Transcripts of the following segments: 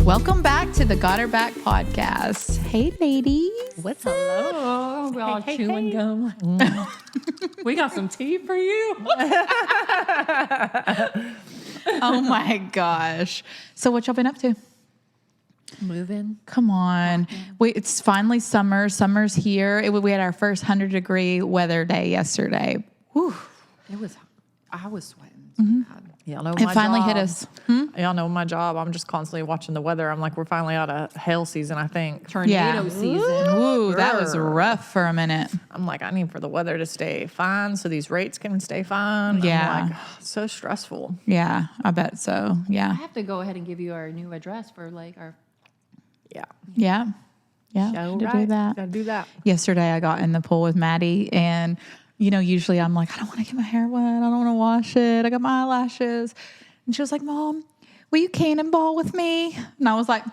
Welcome back to the Got Her Back podcast. Hey, ladies. What's up? Hello. We're all chewing gum. We got some tea for you. Oh, my gosh. So what y'all been up to? Moving. Come on. It's finally summer. Summer's here. We had our first 100-degree weather day yesterday. Whew. I was sweating so bad. Y'all know It my finally job. hit us. Y'all know my job. I'm just constantly watching the weather. I'm like, we're finally out of hail season, I think. Tornado season. Ooh, that was rough for a minute. I'm like, I need for the weather to stay fine so these rates can stay fine. Yeah. I'm like, so stressful. Yeah, I bet so. I Yeah. have to go ahead and give you our new address for like our. Yeah. Yeah. Yeah. So Should do that. Gotta do that. Yesterday I got in the pool with Maddie and, you know, usually I'm like, I don't want to get my hair wet. I don't want to wash it. I got my eyelashes. And she was like, Mom, will you cannonball with me? And I was like,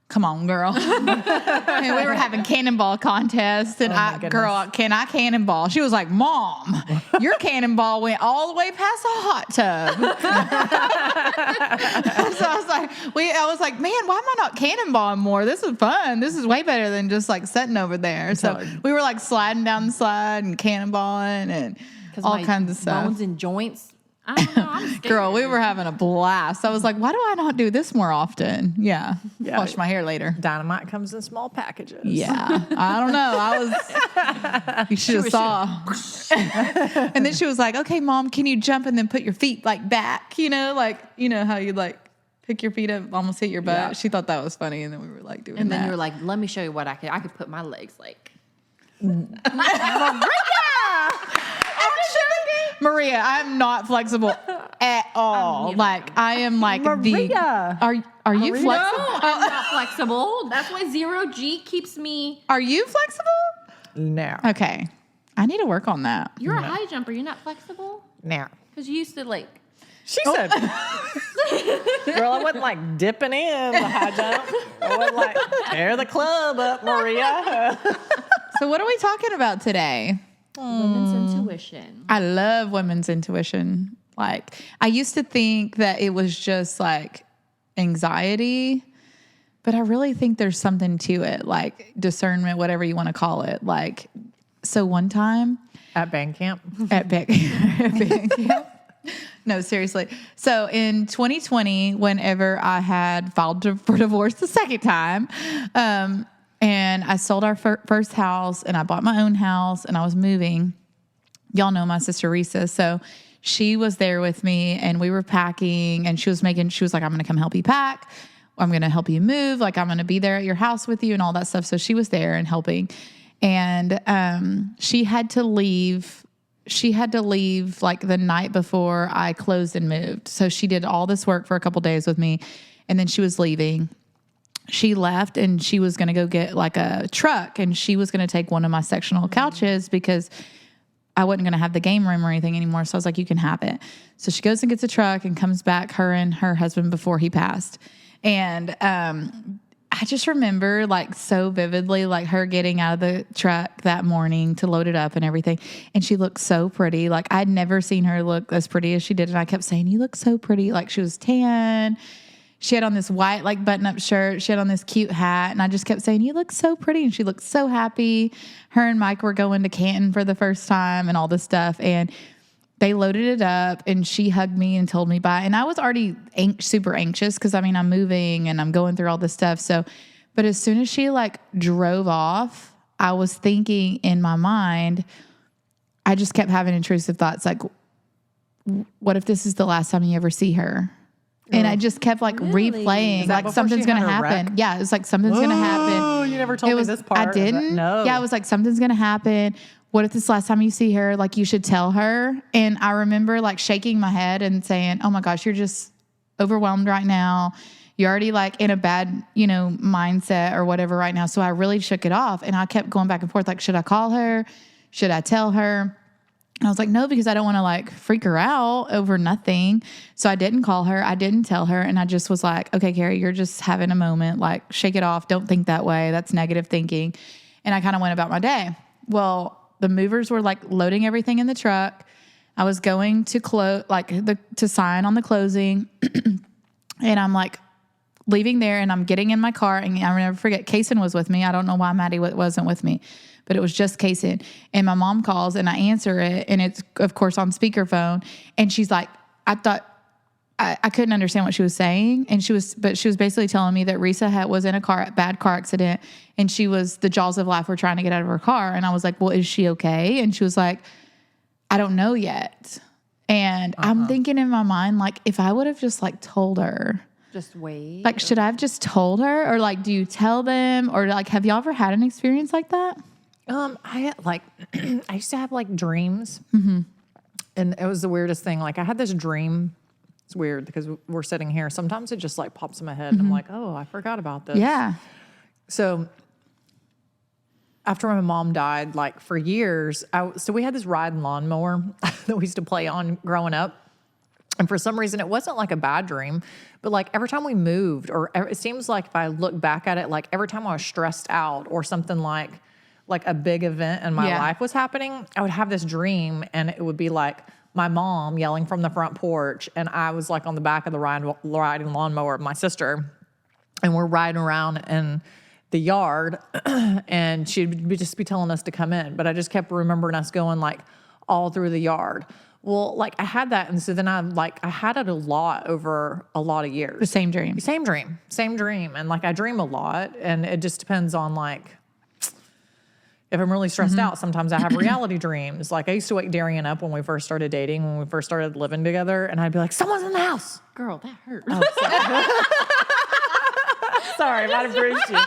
come on, girl. And we were having cannonball contests. And girl, can I cannonball? She was like, Mom, your cannonball went all the way past a hot tub. So I was like, man, why am I not cannonballing more? This is fun. This is way better than just like sitting over there. So we were like sliding down the slide and cannonballing and all kinds of stuff. Bones and joints. I don't know. I'm scared. Girl, we were having a blast. I was like, why do I not do this more often? Yeah. Wash my hair later. Dynamite comes in small packages. Yeah. I don't know. You should have saw. And then she was like, okay, Mom, can you jump and then put your feet like back? You know, like, you know how you like pick your feet up, almost hit your butt. Yeah. She thought that was funny. And then we were like doing that. And then you were like, let me show you what I could put my legs like. Maria, I'm not flexible at all. I am like Maria. Are you flexible? No, I'm not flexible. That's why 0G keeps me. Are you flexible? No. Okay. I need to work on that. You're a high jumper. You're not flexible? No. Because you used to like. She said, girl, I wasn't like dipping in the high jump. I wasn't like, tear the club up, Maria. So what are we talking about today? Women's intuition. I love women's intuition. Like, I used to think that it was just like anxiety, but I really think there's something to it, like discernment, whatever you want to call it. Like, so one time At band camp. at band camp. No, seriously. So in 2020, whenever I had filed for divorce the second time, and I sold our first house and I bought my own house and I was moving. Y'all know my sister Risa. So she was there with me and we were packing and she was like, I'm going to come help you pack. I'm going to help you move. Like, I'm going to be there at your house with you and all that stuff. So she was there and helping. And she had to leave. She had to leave like the night before I closed and moved. So she did all this work for a couple days with me and then she was leaving. She left and she was going to go get like a truck and she was going to take one of my sectional couches because I wasn't going to have the game room or anything anymore. So I was like, you can have it. So she goes and gets a truck and comes back, her and her husband before he passed. And I just remember like so vividly, like her getting out of the truck that morning to load it up and everything. And she looked so pretty. Like I'd never seen her look as pretty as she did. And I kept saying, you look so pretty. Like she was tan. She had on this white, like, button-up shirt. She had on this cute hat. And I just kept saying, you look so pretty. And she looked so happy. Her and Mike were going to Canton for the first time and all this stuff. And they loaded it up. And she hugged me and told me bye. And I was already super anxious because, I mean, I'm moving and I'm going through all this stuff. So, but as soon as she, like, drove off, I was thinking in my mind, I just kept having intrusive thoughts like, what if this is the last time you ever see her? And I just kept like replaying, like something's going to happen. Yeah, it was like something's going to happen. Oh, you never told me this part. I didn't. No. Yeah, it was like something's going to happen. What if this last time you see her, like you should tell her? And I remember like shaking my head and saying, oh my gosh, you're just overwhelmed right now. You're already like in a bad, mindset or whatever right now. So I really shook it off. And I kept going back and forth. Like, should I call her? Should I tell her? And I was like, no, because I don't want to like freak her out over nothing. So I didn't call her. I didn't tell her. And I just was like, okay, Carrie, you're just having a moment. Like, shake it off. Don't think that way. That's negative thinking. And I kind of went about my day. Well, the movers were like loading everything in the truck. I was going to to sign on the closing. And I'm like leaving there, and I'm getting in my car, and I'll never forget, Kaysen was with me. I don't know why Maddie wasn't with me, but it was just Kaysen. And my mom calls, and I answer it, and it's, of course, on speakerphone. And she's like, I thought, I couldn't understand what she was saying. And she was basically telling me that Risa was in a bad car accident, and the jaws of life were trying to get out of her car. And I was like, well, is she okay? And she was like, I don't know yet. And I'm thinking in my mind, like, if I would have just like told her, Just wait. like, should I have just told her, or like, do you tell them, or like, have y'all ever had an experience like that? I used to have like dreams, and it was the weirdest thing. Like I had this dream. It's weird because we're sitting here. Sometimes it just like pops in my head, and I'm like, oh, I forgot about this. Yeah. So after my mom died, like for years, so we had this riding lawnmower that we used to play on growing up. And for some reason, it wasn't like a bad dream, but like every time we moved, or it seems like if I look back at it, like every time I was stressed out or something like a big event in my life was happening, I would have this dream, and it would be like my mom yelling from the front porch, and I was like on the back of the riding lawnmower with my sister, and we're riding around in the yard, and she'd just be telling us to come in. But I just kept remembering us going like all through the yard. Well, like I had that, and so then I had it a lot over a lot of years. The same dream. Same dream. And like I dream a lot, and it just depends on like if I'm really stressed out. Sometimes I have reality dreams. Like I used to wake Darian up when we first started dating, when we first started living together, and I'd be like, someone's in the house. Girl, that hurt. Sorry, I might have bruised you.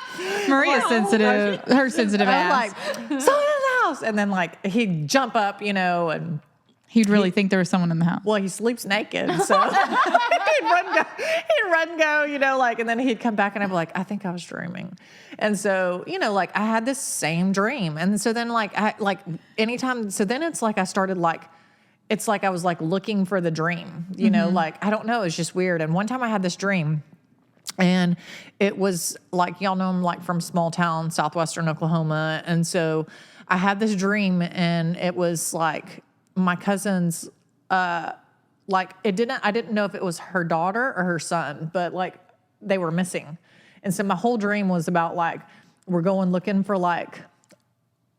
Maria's sensitive. Her sensitive I'm ass. like, someone in the house. And then like he'd jump up, and He'd really think there was someone in the house. well, he sleeps naked, so he'd run and go, like, and then he'd come back, and I'd be like, I think I was dreaming. And so, like I had this same dream. And so then anytime, so then it's like I started like, it's like I was like looking for the dream, like, I don't know, it's just weird. And one time I had this dream, and it was like, y'all know I'm like from small town, southwestern Oklahoma. And so I had this dream, and it was like my cousin's, I didn't know if it was her daughter or her son, but like they were missing. And so my whole dream was about like, we're going looking for like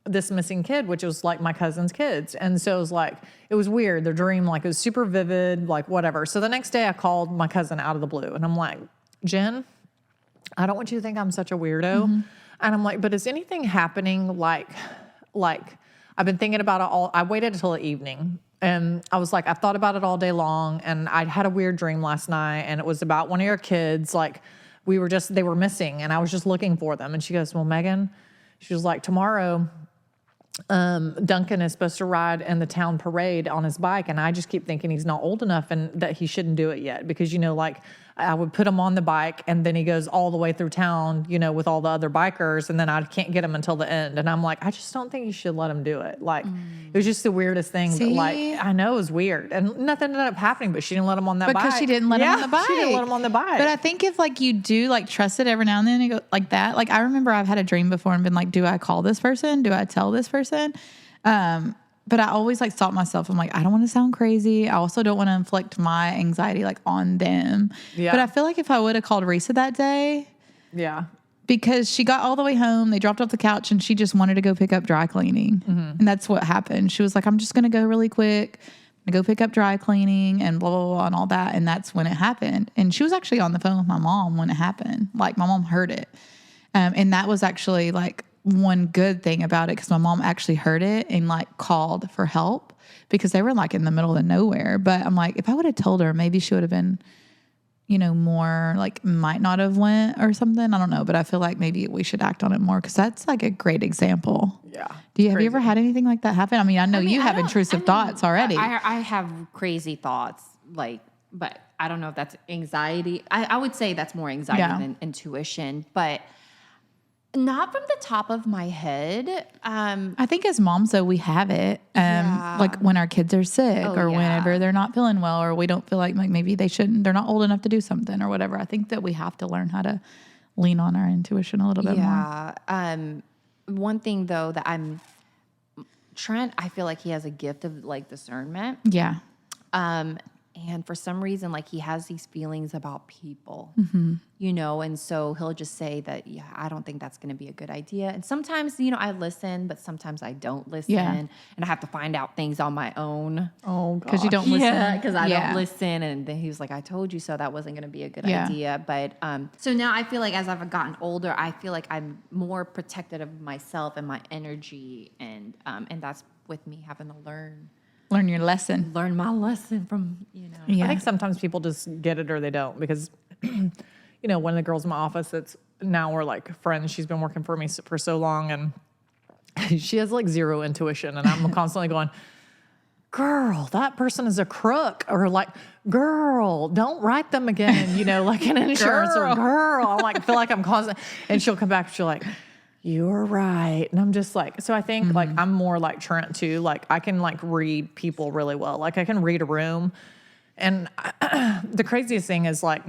this missing kid, which was like my cousin's kids. And so it was like, it was weird. The dream, like it was super vivid, like whatever. So the next day I called my cousin out of the blue, and I'm like, Jen, I don't want you to think I'm such a weirdo. And I'm like, but is anything happening like I've been thinking about it all. I waited until the evening, and I was like, I thought about it all day long, and I had a weird dream last night, and it was about one of your kids. Like they were missing, and I was just looking for them. And she goes, well, Megan, she was like, tomorrow, Duncan is supposed to ride in the town parade on his bike, and I just keep thinking he's not old enough and that he shouldn't do it yet, because like I would put him on the bike, and then he goes all the way through town, with all the other bikers, and then I can't get him until the end. And I'm like, I just don't think you should let him do it. Like it was just the weirdest thing. See? But like I know it was weird, and nothing ended up happening, but she didn't let him on that bike Because she didn't let him on the bike. She didn't let him on the bike. But I think if like you do like trust it every now and then, and go like that. Like I remember I've had a dream before and been like, do I call this person? Do I tell this person? But I always like stop myself. I'm like, I don't want to sound crazy. I also don't want to inflict my anxiety like on them. Yeah. But I feel like if I would have called Risa that day, yeah. because she got all the way home, they dropped off the couch, and she just wanted to go pick up dry cleaning. And that's what happened. She was like, I'm just going to go really quick. I'm going to go pick up dry cleaning and blah, blah, blah, and all that. And that's when it happened. And she was actually on the phone with my mom when it happened. Like my mom heard it. And that was actually like one good thing about it, because my mom actually heard it and like called for help, because they were like in the middle of nowhere. But I'm like, if I would have told her, maybe she would have been, more like might not have went or something. I don't know. But I feel like maybe we should act on it more, because that's like a great example. Yeah. Have you ever had anything like that happen? I mean, I know you have intrusive thoughts already. I have crazy thoughts, but I don't know if that's anxiety. I would say that's more anxiety than intuition, but not from the top of my head. I think as moms, though, we have it. Like when our kids are sick or whenever they're not feeling well, or we don't feel like maybe they're not old enough to do something or whatever. I think that we have to learn how to lean on our intuition a little bit more. One thing though that I feel like he has a gift of like discernment. Yeah. And for some reason, like he has these feelings about people, you know, and so he'll just say that, yeah, I don't think that's going to be a good idea. And sometimes, you know, I listen, but sometimes I don't listen. Yeah. And I have to find out things on my own. Oh, God. Because you don't listen. Yeah, because I Yeah. don't listen. And then he was like, I told you so. That wasn't going to be a good Yeah. idea. But so now I feel like as I've gotten older, I feel like I'm more protective of myself and my energy. And that's with me having to learn Learn your lesson. my lesson from, you know. Yeah. I think sometimes people just get it or they don't because, you know, one of the girls in my office that's now we're like friends. She's been working for me for so long and she has like zero intuition. And I'm constantly going, girl, that person is a crook. Or like, girl, don't write them again, you know, like an insurance or girl. I like feel like I'm constant. And she'll come back and she'll like, you're right. And I'm just like, so I think like I'm more like Trent too. Like I can like read people really well. Like I can read a room. And the craziest thing is like,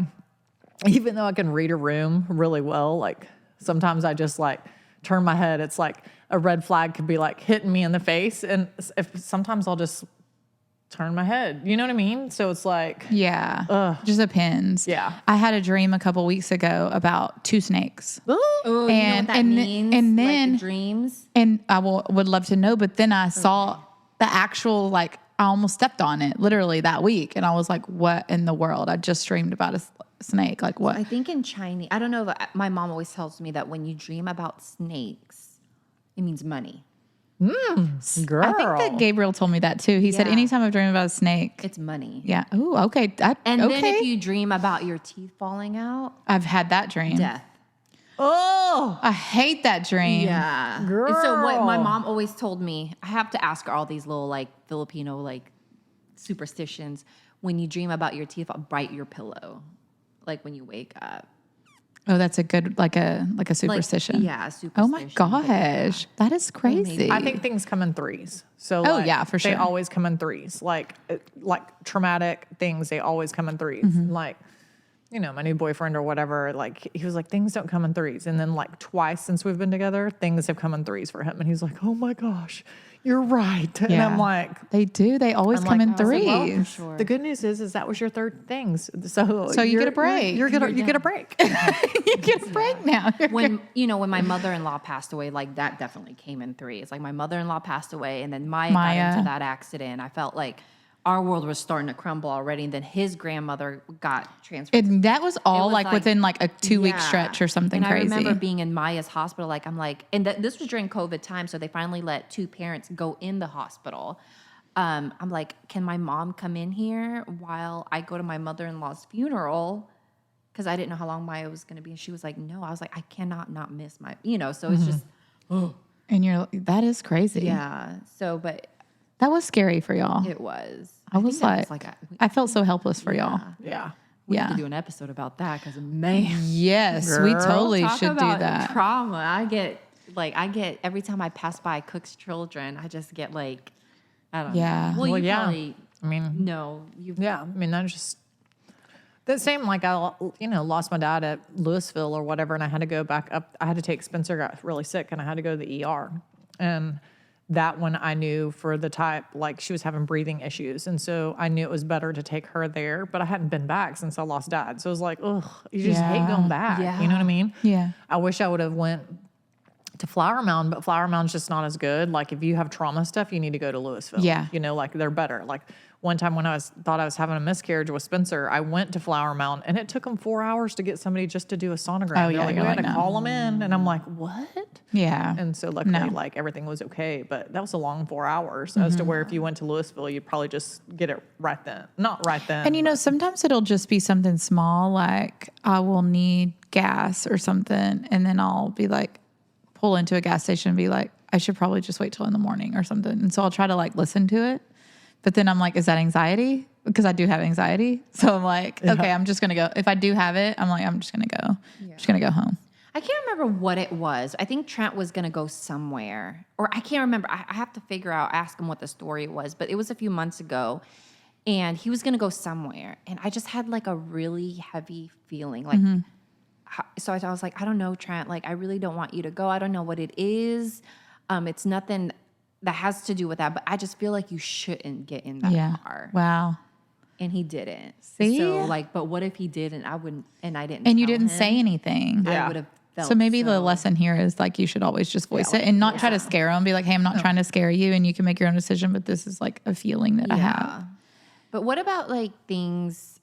even though I can read a room really well, like sometimes I just like turn my head. It's like a red flag could be like hitting me in the face. And if sometimes I'll just turn my head, you know what I mean? So it's like, Yeah. Just depends. Yeah. I had a dream a couple weeks ago about 2 snakes. Ooh, you know what And- that and- means? and Like then- the dreams. And I would love to know, but then I saw the actual, like, I almost stepped on it literally that week. And I was like, what in the world? I just dreamed about a snake. Like, what? I think in Chinese, I don't know, but my mom always tells me that when you dream about snakes, it means money. girl. I think that Gabriel told me that too. He said, Yeah. anytime I've dreamed about a snake. It's money. Yeah. Ooh, okay. And okay. then if you dream about your teeth falling out, I've had that dream. death. Oh, I hate that dream. Yeah. And so what my Girl. mom always told me, I have to ask her all these little like Filipino like superstitions. When you dream about your teeth, bite your pillow. Like when you wake up. Oh, that's a good, like a Like, superstition. yeah, superstition. Oh my gosh. That is crazy. I think things come in threes. So Oh, like, yeah, for They sure. always come in threes. Like traumatic things, they always come in threes. Mm-hmm. Like, you know, my new boyfriend or whatever, like he was like, things don't come in threes. And then like twice since we've been together, things have come in threes for him. And he's like, oh my gosh, you're right. And I'm like, they do. They always I'm come like, in I was like, well, threes. Sure. the good news is that was your third things. So So you get a you're- break. You get a break. You get a break now. When when my mother-in-law passed away, like that definitely came in threes. Like my mother-in-law passed away, and then Maya got into that accident. I felt like our world was starting to crumble already, and then his grandmother got transferred. And that was all was like, like- within like a 2-week Yeah. stretch or something and crazy. I remember being in Maya's hospital. Like I'm like, and this was during COVID time, so they finally let 2 parents go in the hospital. I'm like, can my mom come in here while I go to my mother-in-law's funeral? Because I didn't know how long Maya was going to be. And she was like, no. I was like, I cannot not miss my, so it's just, and that is crazy. yeah. So, but That was scary for y'all. it was. I was think that like, was I felt so helpless for y'all. Yeah. we Yeah. need to do an episode about that because, man. Yes, we Girl, totally Talk should do about that. trauma. I get every time I pass by Cook's Children, I just get like, I don't Yeah. know. Well, Well, you yeah. probably I mean, know. yeah. I mean, that's just the same. Like I, lost my dad at Louisville or whatever, and I had to go back up. I had to take Spencer got really sick, and I had to go to the ER. And that one I knew for the type, like she was having breathing issues, and so I knew it was better to take her there. But I hadn't been back since I lost dad, so it was like, ugh, you just hate Yeah. going back. Yeah. You know what I mean? Yeah. I wish I would have went to Flower Mound, but Flower Mound's just not as good. Like if you have trauma stuff, you need to go to Louisville. Yeah. You know, like they're better. Like one time when thought I was having a miscarriage with Spencer, I went to Flower Mound and it took them 4 hours to get somebody just to do a sonogram. Oh, They're yeah, like, you're we had like, to no. call them in. And I'm like, what? Yeah. And so luckily, No. like everything was okay. But that was a long 4 hours as to where if you went to Louisville, you'd probably just get it right then. Not right then. And sometimes it'll just be something small, like I will need gas or something, and then I'll be like, pull into a gas station and be like, I should probably just wait till in the morning or something. And so I'll try to like listen to it, but then I'm like, is that anxiety? Because I do have anxiety. So I'm like, okay, I'm just gonna go. If I do have it, I'm like, I'm just gonna go. I'm just gonna go home. I can't remember what it was. I think Trent was going to go somewhere, or I can't remember. I have to ask him what the story was, but it was a few months ago, and he was going to go somewhere, and I just had like a really heavy feeling, like. So I was like, I don't know, Trent. Like, I really don't want you to go. I don't know what it is. It's nothing that has to do with that, but I just feel like you shouldn't get in that car. Wow. and he didn't. See? So like, but what if he did and I didn't And you tell didn't him? say anything. Yeah. I would have felt So maybe the lesson here is like you should always just voice it and not try to scare them. Be like, hey, I'm not trying to scare you, and you can make your own decision, but this is like a feeling that I have. But what about like things?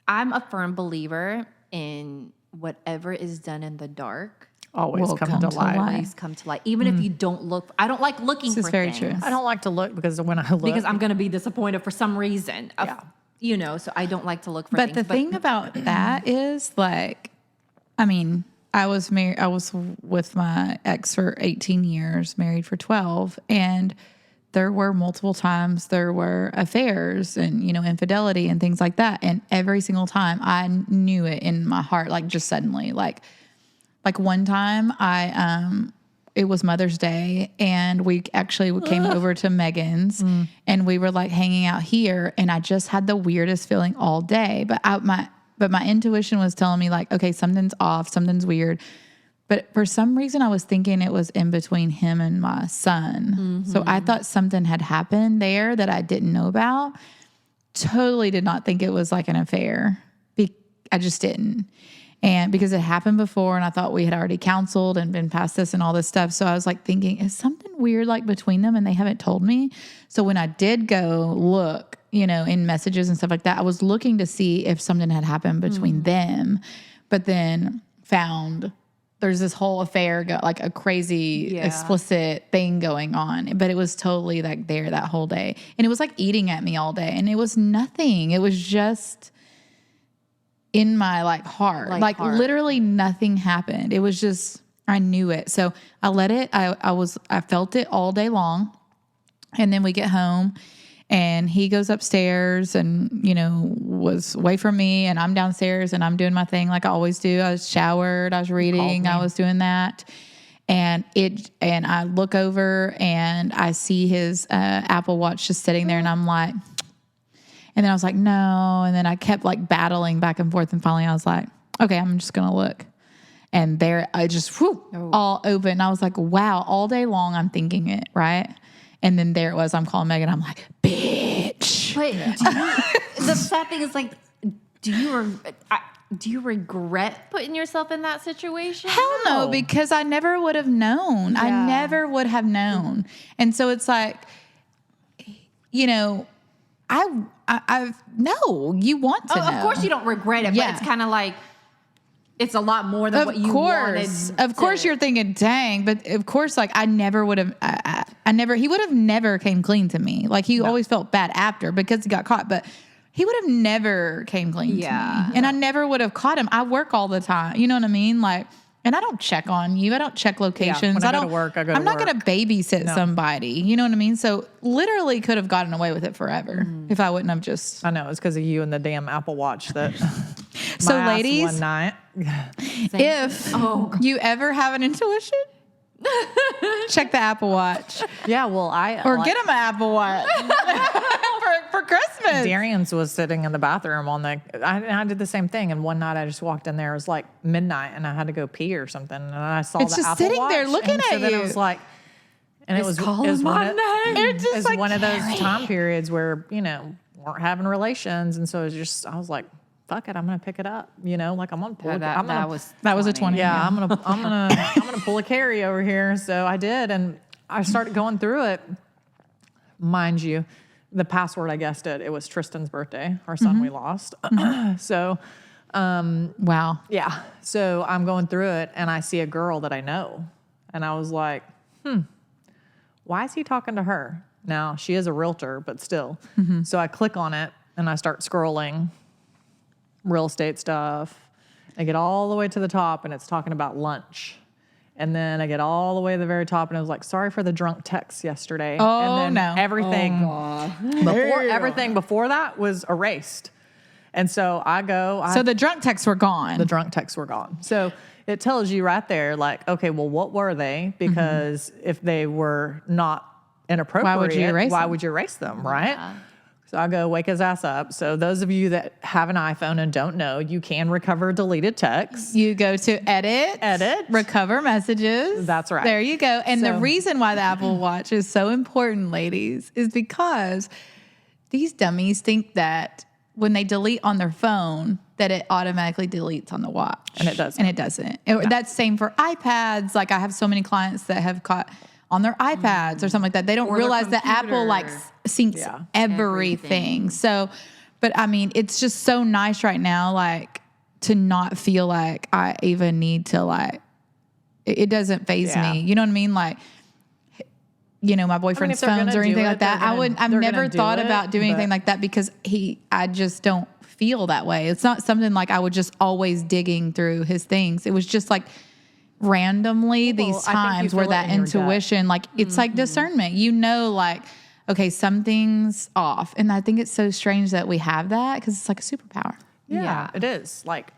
I'm a firm believer in whatever is done in the dark Always Will come to light. always come to light, even if you don't look. I don't like looking This is for very things true. I don't like to look because when I look, because I'm going to be disappointed for some reason. You know, so I don't like to look for But things. the thing about that is like, I mean, I was married. I was with my ex for 18 years, married for 12, and there were multiple times there were affairs and infidelity and things like that. And every single time, I knew it in my heart, like just suddenly, like one time, it was Mother's Day, and we actually came over to Megan's, and we were like hanging out here, and I just had the weirdest feeling all day. But my intuition was telling me like, okay, something's off, something's weird. But for some reason, I was thinking it was in between him and my son. So I thought something had happened there that I didn't know about. Totally did not think it was like an affair. I just didn't. And because it happened before, and I thought we had already counseled and been past this and all this stuff. So I was like thinking, is something weird like between them and they haven't told me? So when I did go look, in messages and stuff like that, I was looking to see if something had happened between them, but then found there's this whole affair, like a crazy explicit thing going on. But it was totally like there that whole day. And it was like eating at me all day. And it was nothing. It was just in my like heart, like literally nothing happened. It was just, I knew it. So I let it, I felt it all day long. And then we get home and he goes upstairs and, was away from me, and I'm downstairs and I'm doing my thing like I always do. I was showered, I was reading, I was doing that. And I look over and I see his Apple Watch just sitting there, and I'm like, and then I was like, no. And then I kept like battling back and forth. And finally I was like, okay, I'm just going to look. And there I just, all open. I was like, wow, all day long I'm thinking it, right? And then there it was. I'm calling Megan. I'm like, bitch. But the sad thing is like, do you regret putting yourself in that situation? Hell no, because I never would have known. I never would have known. And so it's like, I no, you want to know. Of course you don't regret it, but it's kind of like, it's a lot more than what you wanted. Of course you're thinking, dang, but of course, like I never would have, he would have never came clean to me. Like he always felt bad after because he got caught, but he would have never came clean to me. And I never would have caught him. I work all the time. You know what I mean? Like, and I don't check on you. I don't check locations. When I go to work, I go to I'm not work. going to babysit somebody. You know what I mean? So literally could have gotten away with it forever if I wouldn't have just. I know it's because of you and the damn Apple Watch that. So my ass ladies, one night. if you ever have an intuition, check the Apple Watch. Yeah, well, Or get him an Apple Watch for Christmas. Darian's was sitting in the bathroom I did the same thing. And one night I just walked in there. It was like midnight and I had to go pee or something. And I saw It's the just Apple sitting Watch. there looking and so at then you. it was like, and it was calling my name. It's just it's like, one of those Carrie. time periods where, weren't having relations. And so it was just, I was like, fuck it, I'm going to pick it up. Like I'm going to pull it. That was a 20. Yeah, I'm gonna pull a Carrie over here. So I did, and I started going through it. Mind you, the password I guessed it was Tristan's birthday, our son we lost. So, Wow. yeah. So I'm going through it, and I see a girl that I know, and I was like, why is he talking to her? Now she is a realtor, but still. So I click on it, and I start scrolling. Real estate stuff. I get all the way to the top and it's talking about lunch. And then I get all the way to the very top and it was like, sorry for the drunk text yesterday. Oh, and then no. everything before that was erased. And so So the drunk texts were gone. the drunk texts were gone. So it tells you right there, like, okay, well, what were they? Because if they were not inappropriate, Why would you erase them? right? Yeah. So I go wake his ass up. So those of you that have an iPhone and don't know, you can recover deleted texts. You go to edit, recover messages. That's right. There you go. And the So- reason why the Apple Watch is so important, ladies, is because these dummies think that when they delete on their phone, that it automatically deletes on the watch. And it doesn't. And it doesn't. That's same for iPads. Like I have so many clients that have caught on their iPads or something like that. They don't Or their realize that Apple like syncs everything. So, but I mean, it's just so nice right now, like to not feel like I even need to like, it doesn't faze me. You know what I mean? Like, you know, my boyfriend's phones or anything like that. I've never thought about doing anything like that because I just don't feel that way. It's not something like I would just always digging through his things. It was just like randomly these times where that intuition, like it's like discernment, you know, like, okay, something's off. And I think it's so strange that we have that because it's like a superpower. Yeah, it is. Like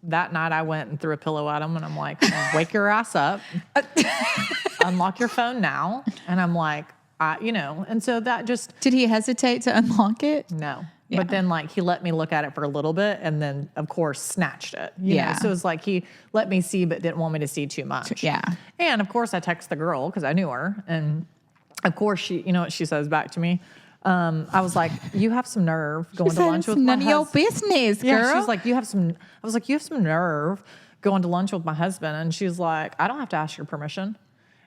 that night I went and threw a pillow at him and I'm like, wake your ass up. Unlock your phone now. And I'm like, you know, and so that just. Did he hesitate to unlock it? No. Yeah. But then like he let me look at it for a little bit and then of course snatched it. You know? So it's like he let me see but didn't want me to see too much. Yeah. And of course I text the girl because I knew her. And of course she, you know what she says back to me? I was like, you have some nerve going to lunch with my husband. None of your business, girl. Yeah, she's like, I was like, you have some nerve going to lunch with my husband. And she's like, I don't have to ask your permission.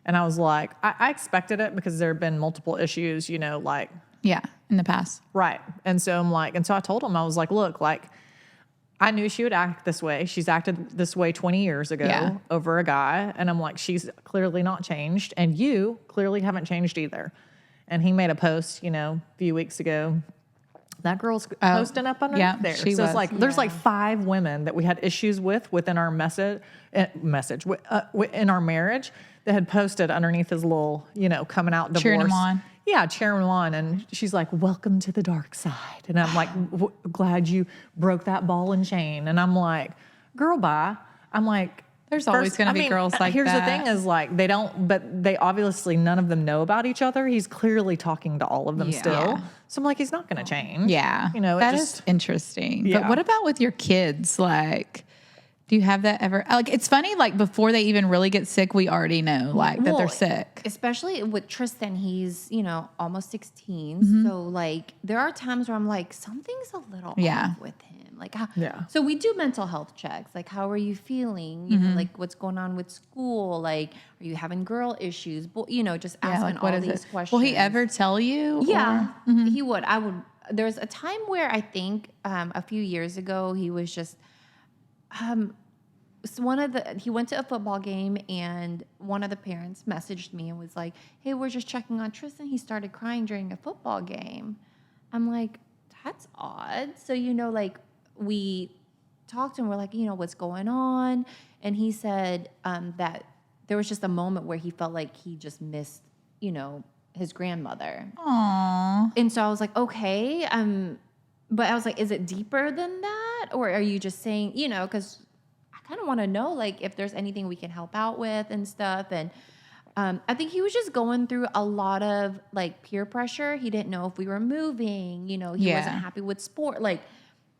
And I was like, I expected it because there have been multiple issues, you know, like. Yeah, in the past. Right. And so I'm like, and so I told him, I was like, look, like, I knew she would act this way. She's acted this way 20 years ago over a guy. And I'm like, she's clearly not changed. And you clearly haven't changed either. And he made a post, you know, a few weeks ago. That girl's posting up underneath there. So it's like, there's like 5 women that we had issues with within our in our marriage that had posted underneath his little, you know, coming out divorce. Cheering him on. Yeah, cheering him on. And she's like, welcome to the dark side. And I'm like, glad you broke that ball and chain. And I'm like, girl, bye. I'm like, there's always going to be girls like here's that. Here's the thing is like, they obviously, none of them know about each other. He's clearly talking to all of them still. So I'm like, he's not going to change. Yeah. You know, that is interesting. Yeah. But what about with your kids? Like, do you have that ever? Like, it's funny, like before they even really get sick, we already know like that they're sick. Especially with Tristan, he's, you know, almost 16. So like there are times where I'm like, something's a little off with him. Like, so we do mental health checks. Like, how are you feeling? You know, like what's going on with school? Like, are you having girl issues? You know, just asking like, all these questions. Will he ever tell you? Yeah, he would. I would. There's a time where I think a few years ago, he was just, so he went to a football game and one of the parents messaged me and was like, hey, we're just checking on Tristan. He started crying during a football game. I'm like, that's odd. So, you know, like we talked and we're like, you know, what's going on? And he said that there was just a moment where he felt like he just missed, you know, his grandmother. Aww. And so I was like, okay. But I was like, is it deeper than that? Or are you just saying, you know, because I kind of want to know, like, if there's anything we can help out with and stuff. And I think he was just going through a lot of, like, peer pressure. He didn't know if we were moving. You know, he wasn't happy with sport. Like,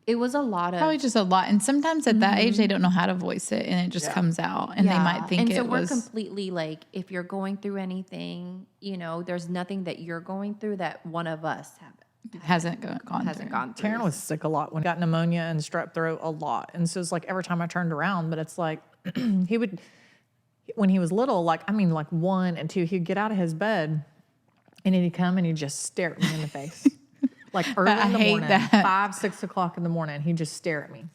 it was a lot of... Probably just a lot. And sometimes at that age, they don't know how to voice it, and it just comes out. And they might think it was... And so we're completely, like, if you're going through anything, you know, there's nothing that you're going through that one of us hasn't gone through. Taryn was sick a lot when he got pneumonia and strep throat a lot. And so it's like every time I turned around, but it's like when he was little, like, I mean, like 1 and 2, he'd get out of his bed and he'd come and he'd just stare at me in the face. Like early in the morning, 5, 6 o'clock in the morning, he'd just stare at me.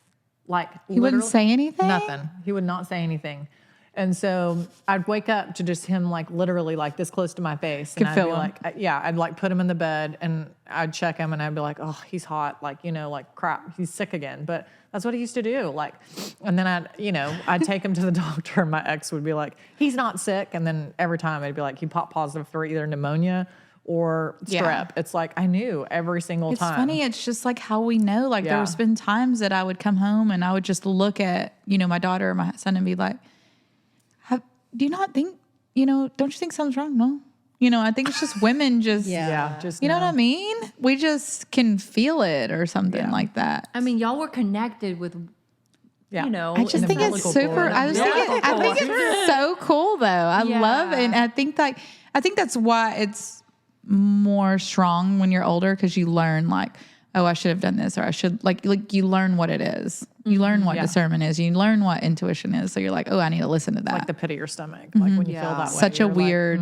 Like he wouldn't say anything? Nothing. He would not say anything. And so I'd wake up to just him like literally like this close to my face. And I'd be like, I'd like put him in the bed and I'd check him and I'd be like, oh, he's hot. Like, you know, like crap, he's sick again. But that's what he used to do. Like, and then I'd take him to the doctor and my ex would be like, he's not sick. And then every time I'd be like, he popped positive for either pneumonia or strep. Yeah. It's like, I knew every single time. It's funny. It's just like how we know, like there's been times that I would come home and I would just look at, you know, my daughter or my son and be like, do you not think, you know, don't you think something's wrong? No. You know, I think it's just women just, just, you know what I mean? We just can feel it or something like that. I mean, y'all were connected with, you know. I just think it's super, I think it's so cool though. I love it. And I think that's why it's more strong when you're older because you learn like, oh, I should have done this, or I should like you learn what it is. You learn what discernment is. You learn what intuition is. So you're like, oh, I need to listen to that. Like the pit of your stomach, like when you feel that way. Such a you're like, weird.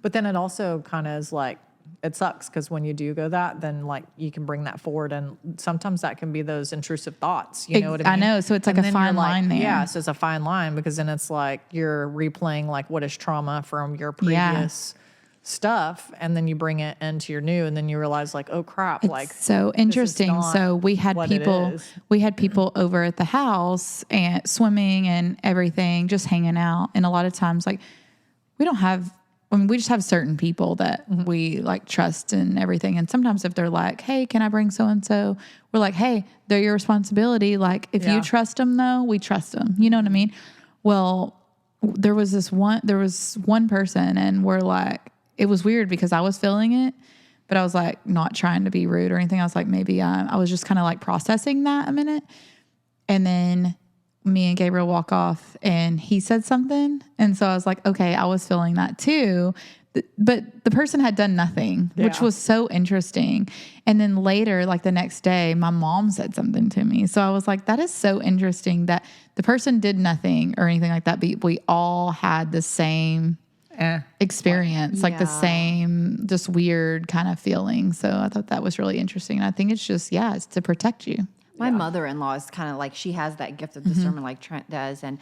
but then it also kind of is like, it sucks because when you do go that, then like you can bring that forward, and sometimes that can be those intrusive thoughts. You know what I mean? I know. So it's like And a then fine you're like, line there. Yeah, so it's a fine line because then it's like you're replaying like what is trauma from your previous stuff, and then you bring it into your new, and then you realize like, oh crap, like so interesting. not So we had what it people, is. over at the house and swimming and everything, just hanging out. And a lot of times, like we don't have. I mean, we just have certain people that we like trust and everything. And sometimes if they're like, hey, can I bring so-and-so? We're like, hey, they're your responsibility. Like if you trust them though, we trust them. You know what I mean? Well, there was one person, and we're like, it was weird because I was feeling it, but I was like, not trying to be rude or anything. I was like, maybe I was just kind of like processing that a minute. And then me and Gabriel walk off and he said something. And so I was like, okay, I was feeling that too. But the person had done nothing, which was so interesting. And then later, like the next day, my mom said something to me. So I was like, that is so interesting that the person did nothing or anything like that. But we all had the same experience, like the same, just weird kind of feeling. So I thought that was really interesting. And I think it's just, it's to protect you. My mother-in-law is kind of like, she has that gift of discernment like Trent does. And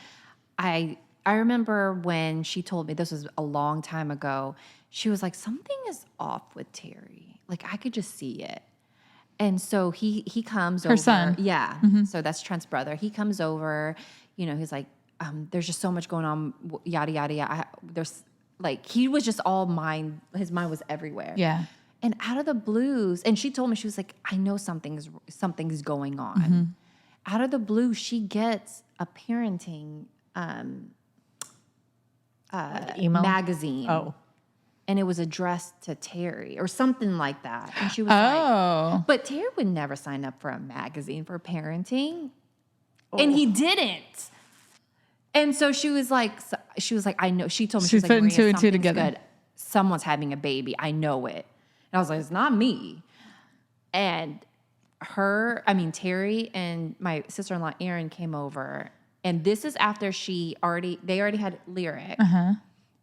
I remember when she told me, this was a long time ago, she was like, something is off with Terry. Like I could just see it. And so he comes over. Her son. Yeah. So that's Trent's brother. He comes over, you know, he's like, there's just so much going on, yada, yada, yada. There's like, he was just all mind, his mind was everywhere. Yeah. And out of the blues, and she told me, she was like, I know something's going on. Out of the blue, she gets a parenting email magazine. Oh. And it was addressed to Terry or something like that. And she was like, but Terry would never sign up for a magazine for parenting. And he didn't. And so she was like, I know. She told me, she was like, putting Maria, two and two something's together. good. Someone's having a baby. I know it. And I was like, it's not me. And Terry and my sister-in-law, Erin, came over. And this is after they already had Lyric.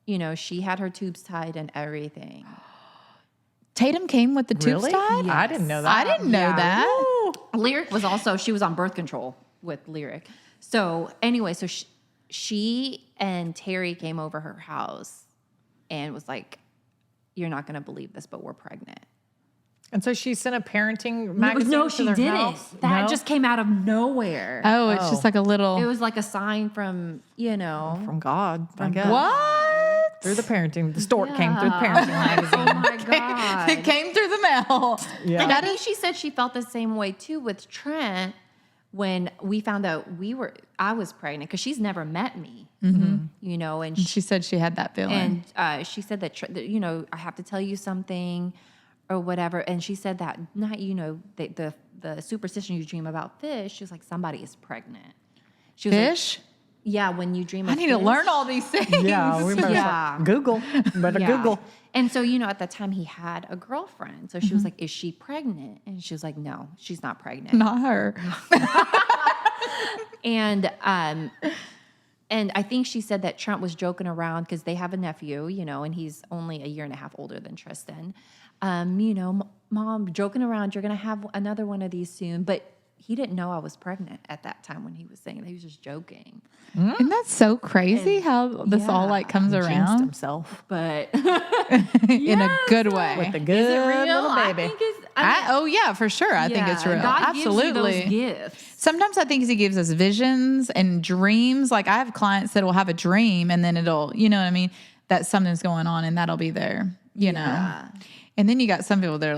You know, she had her tubes tied and everything. Tatum came with the tubes tied? I didn't know that. I didn't know that. Lyric was also, she was on birth control with Lyric. So anyway, so she and Terry came over her house and was like, you're not going to believe this, but we're pregnant. And so she sent a parenting magazine No, to she their didn't. house? That No? just came out of nowhere. Oh, it's just like a little. It was like a sign from, From God, I guess. What? Through the parenting. The stork came through the parenting magazine. Oh my God. It came through the mail. Yeah. And I think she said she felt the same way too with Trent when we found out I was pregnant because she's never met me, you know, and She said she had that feeling. and she said that, you know, I have to tell you something or whatever. And she said that not, you know, the superstition you dream about fish. She was like, somebody is pregnant. She was Fish? Like, yeah, when you dream of I need to fish. learn all these things. Yeah, we better Yeah. Google. Better Yeah. Google. And so, you know, at the time he had a girlfriend. So she was like, is she pregnant? And she was like, no, she's not pregnant. Not her. And I think she said that Trent was joking around because they have a nephew, you know, and he's only a year and a half older than Tristan. You know, Mom, joking around, you're going to have another one of these soon. But he didn't know I was pregnant at that time when he was saying that. He was just joking. Isn't that so crazy how this all like comes Jinxed around himself But in a good way? with the good is it real? little I baby. think it's, Oh yeah, for sure. I think it's real. God Absolutely. gives you those gifts. Sometimes I think he gives us visions and dreams. Like I have clients that will have a dream and then it'll, you know what I mean, that something's going on and that'll be there, you know. And then you got some people that are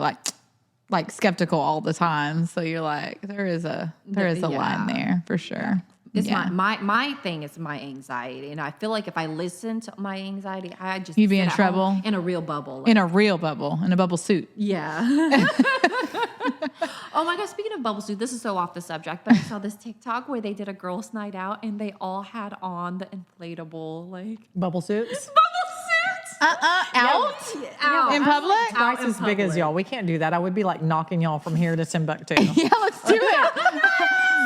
like skeptical all the time. So you're like, there is a line there for sure. It's my thing is my anxiety. And I feel like if I listen to my anxiety, I just You'd be sit in at trouble. home in a real bubble. In a real bubble, in a bubble suit. Yeah. Oh my God, speaking of bubble suit, this is so off the subject, but I saw this TikTok where they did a girls' night out and they all had on the inflatable, like, Bubble suits. bubble suits. Out in public? Twice as big as y'all. We can't do that. I would be like knocking y'all from here to Timbuktu. Yeah, let's do it.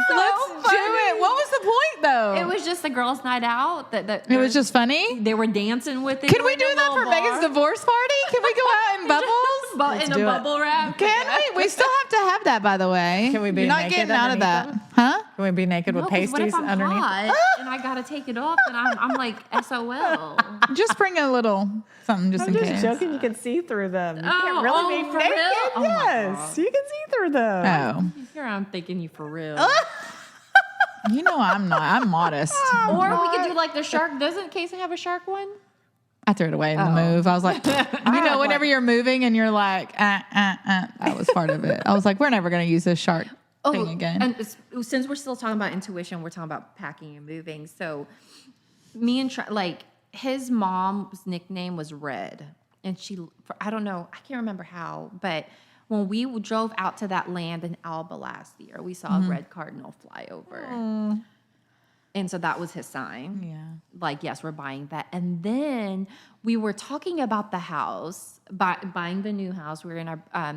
Let's do it. What was the point, though? It was just a girls' night out. It was just funny. They were dancing with it. Can we do that for Megan's divorce party? Can we go out in bubbles? in a bubble wrap? Can we? We still have to have that, by the way. Can we be You're not naked getting out of underneath that, them? huh? Can we be naked with What if pasties I'm underneath? hot and I gotta take it off and I'm like SOL? Just bring a little something just in I'm case. just joking. You can see through them. You Oh, can't really be for naked. real? Oh my Yes, you can see through them. Oh, Here I'm thinking you for real. you know I'm not. I'm modest. Or we could do like the shark. Doesn't Casey have a shark one? I threw it away in the move. I was like, you know, whenever you're moving and you're like, that was part of it. I was like, we're never going to use this shark thing again. And since we're still talking about intuition, we're talking about packing and moving. So me and like his mom's nickname was Red, and I don't know, I can't remember how, but when we drove out to that land in Alba last year, we saw a red cardinal fly over. And so that was his sign. Yeah. Like, yes, we're buying that. And then we were talking about the house, buying the new house. We were in our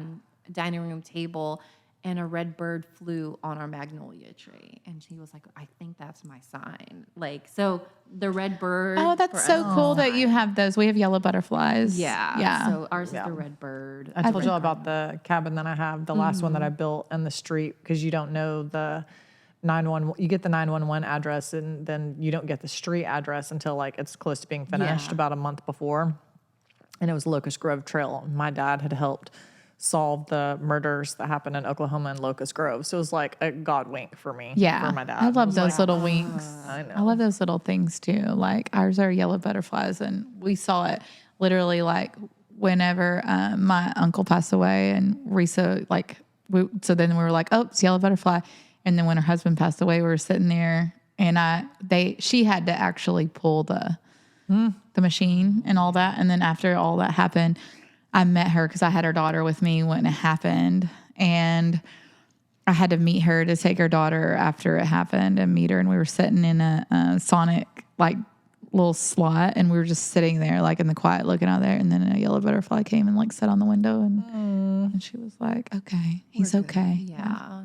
dining room table, and a red bird flew on our magnolia tree. And she was like, I think that's my sign. Like, so the red bird. Oh, that's so cool that you have those. We have yellow butterflies. Yeah. Yeah. So ours is the red bird. I told y'all about the cabin that I have, the last one that I built in the street, because you don't know the 911. You get the 911 address, and then you don't get the street address until like it's close to being finished, about a month before. And it was Locust Grove Trail. My dad had helped solve the murders that happened in Oklahoma and Locust Grove. So it was like a God wink for me. Yeah. For my dad. I love those little winks. I know. I love those little things too. Like ours are yellow butterflies, and we saw it literally like whenever my uncle passed away, and Risa so then we were like, oh, it's yellow butterfly. And then when her husband passed away, we were sitting there, and she had to actually pull the machine and all that. And then after all that happened, I met her because I had her daughter with me when it happened, and I had to meet her to take her daughter after it happened and meet her. And we were sitting in a Sonic like little slot, and we were just sitting there like in the quiet looking out there. And then a yellow butterfly came and like sat on the window, and she was like, okay, he's okay. Yeah.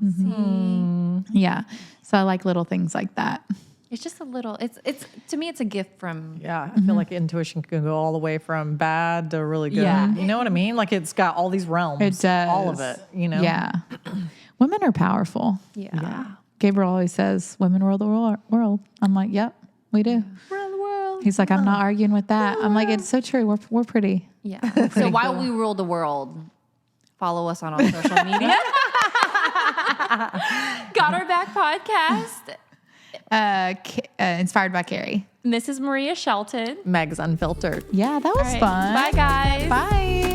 Yeah. So I like little things like that. It's just a little, it's to me, it's a gift from. Yeah, I feel like intuition can go all the way from bad to really good. Yeah. You know what I mean? Like it's got all these realms. It does. All of it, you know? Yeah. Women are powerful. Yeah. Gabriel always says, women rule the world. I'm like, yep, we do. Around the world. He's like, I'm not arguing with that. I'm like, it's so true. We're pretty. Yeah. So while we rule the world, follow us on all social media. Got Our Back podcast. Inspired by Carrie. Mrs. Maria Shelton. Meg's Unfiltered. Yeah, that was All right. fun. Bye, guys. Bye.